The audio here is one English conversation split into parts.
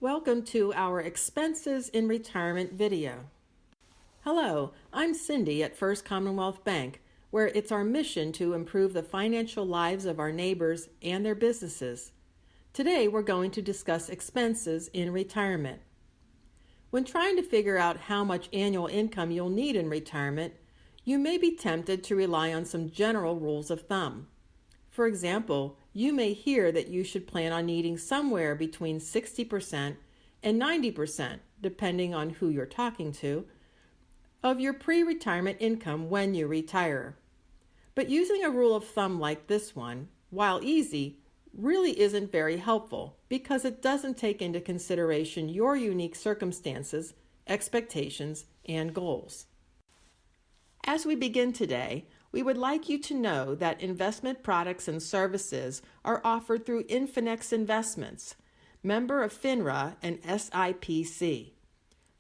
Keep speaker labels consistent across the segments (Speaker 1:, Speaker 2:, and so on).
Speaker 1: Welcome to our Expenses in Retirement video. Hello, I'm Cindy at First Commonwealth Bank, where it's our mission to improve the financial lives of our neighbors and their businesses. Today we're going to discuss expenses in retirement. When trying to figure out how much annual income you'll need in retirement, you may be tempted to rely on some general rules of thumb. For example, you may hear that you should plan on needing somewhere between 60% and 90%, depending on who you're talking to, of your pre-retirement income when you retire. But using a rule of thumb like this one, while easy, really isn't very helpful because it doesn't take into consideration your unique circumstances, expectations, and goals. As we begin today, we would like you to know that investment products and services are offered through Infinex Investments, member of FINRA and SIPC.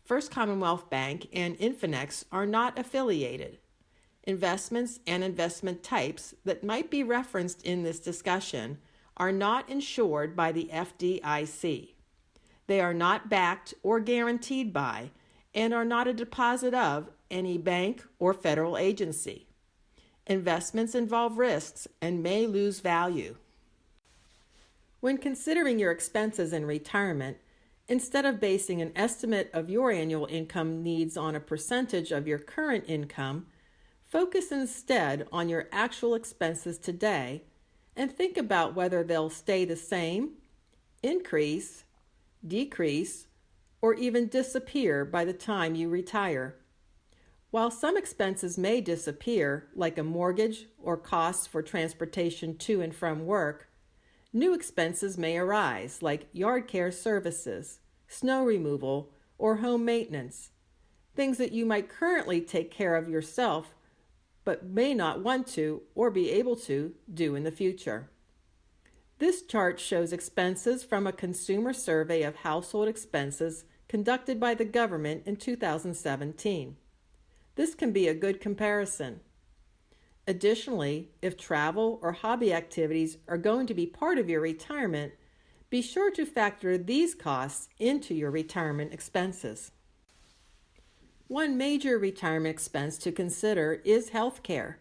Speaker 1: First Commonwealth Bank and Infinex are not affiliated. Investments and investment types that might be referenced in this discussion are not insured by the FDIC. They are not backed or guaranteed by, and are not a deposit of, any bank or federal agency. Investments involve risks and may lose value. When considering your expenses in retirement, instead of basing an estimate of your annual income needs on a percentage of your current income, focus instead on your actual expenses today and think about whether they'll stay the same, increase, decrease, or even disappear by the time you retire. While some expenses may disappear, like a mortgage or costs for transportation to and from work, new expenses may arise, like yard care services, snow removal, or home maintenance, things that you might currently take care of yourself but may not want to or be able to do in the future. This chart shows expenses from a consumer survey of household expenses conducted by the government in 2017. This can be a good comparison. Additionally, if travel or hobby activities are going to be part of your retirement, be sure to factor these costs into your retirement expenses. One major retirement expense to consider is health care.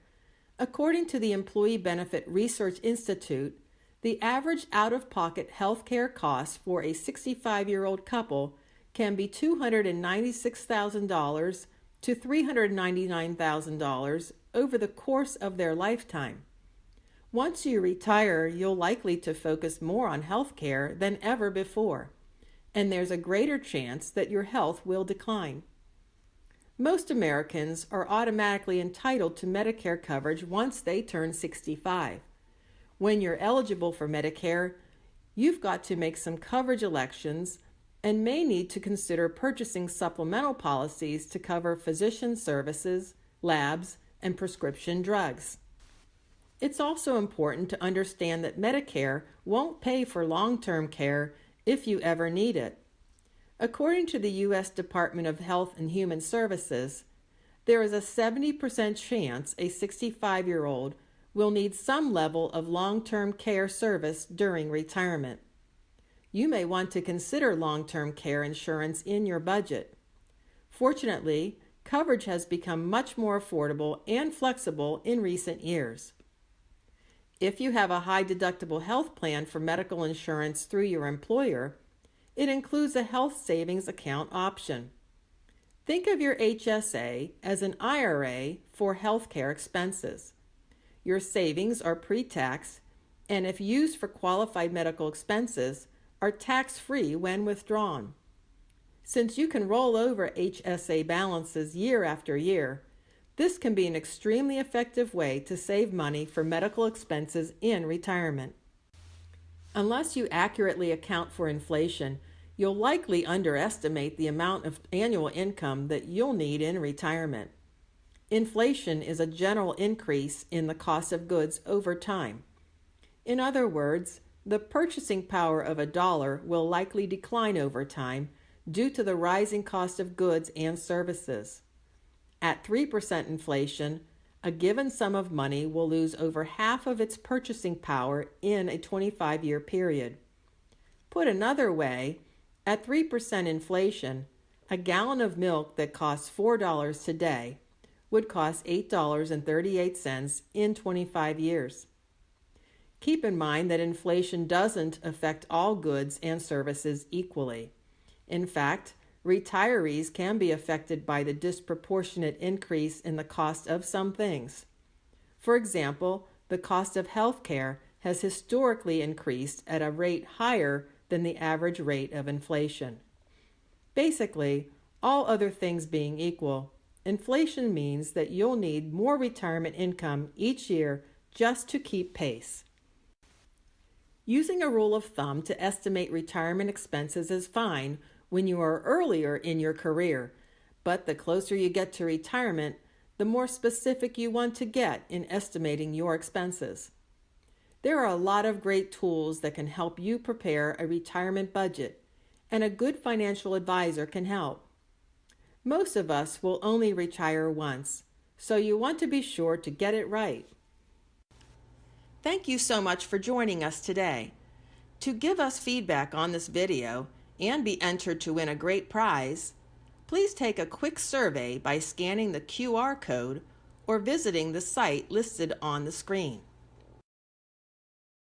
Speaker 1: According to the Employee Benefit Research Institute, the average out-of-pocket health care cost for a 65-year-old couple can be $296,000 to $399,000 over the course of their lifetime. Once you retire, you'll likely to focus more on health care than ever before, and there's a greater chance that your health will decline. Most Americans are automatically entitled to Medicare coverage once they turn 65. When you're eligible for Medicare, you've got to make some coverage elections and may need to consider purchasing supplemental policies to cover physician services, labs, and prescription drugs. It's also important to understand that Medicare won't pay for long-term care if you ever need it. According to the U.S. Department of Health and Human Services, there is a 70% chance a 65-year-old will need some level of long-term care service during retirement. You may want to consider long-term care insurance in your budget. Fortunately, coverage has become much more affordable and flexible in recent years. If you have a high-deductible health plan for medical insurance through your employer, it includes a health savings account option. Think of your HSA as an IRA for healthcare expenses. Your savings are pre-tax, and if used for qualified medical expenses, are tax-free when withdrawn. Since you can roll over HSA balances year after year, this can be an extremely effective way to save money for medical expenses in retirement. Unless you accurately account for inflation, you'll likely underestimate the amount of annual income that you'll need in retirement. Inflation is a general increase in the cost of goods over time. In other words, the purchasing power of a dollar will likely decline over time due to the rising cost of goods and services. At 3% inflation, a given sum of money will lose over half of its purchasing power in a 25-year period. Put another way, At 3% inflation, a gallon of milk that costs $4 today would cost $8.38 in 25 years. Keep in mind that inflation doesn't affect all goods and services equally. In fact, retirees can be affected by the disproportionate increase in the cost of some things. For example, the cost of health care has historically increased at a rate higher than the average rate of inflation. Basically, all other things being equal, inflation means that you'll need more retirement income each year just to keep pace. Using a rule of thumb to estimate retirement expenses is fine when you are earlier in your career, but the closer you get to retirement, the more specific you want to get in estimating your expenses. There are a lot of great tools that can help you prepare a retirement budget, and a good financial advisor can help. Most of us will only retire once, so you want to be sure to get it right. Thank you so much for joining us today. To give us feedback on this video and be entered to win a great prize, please take a quick survey by scanning the QR code or visiting the site listed on the screen.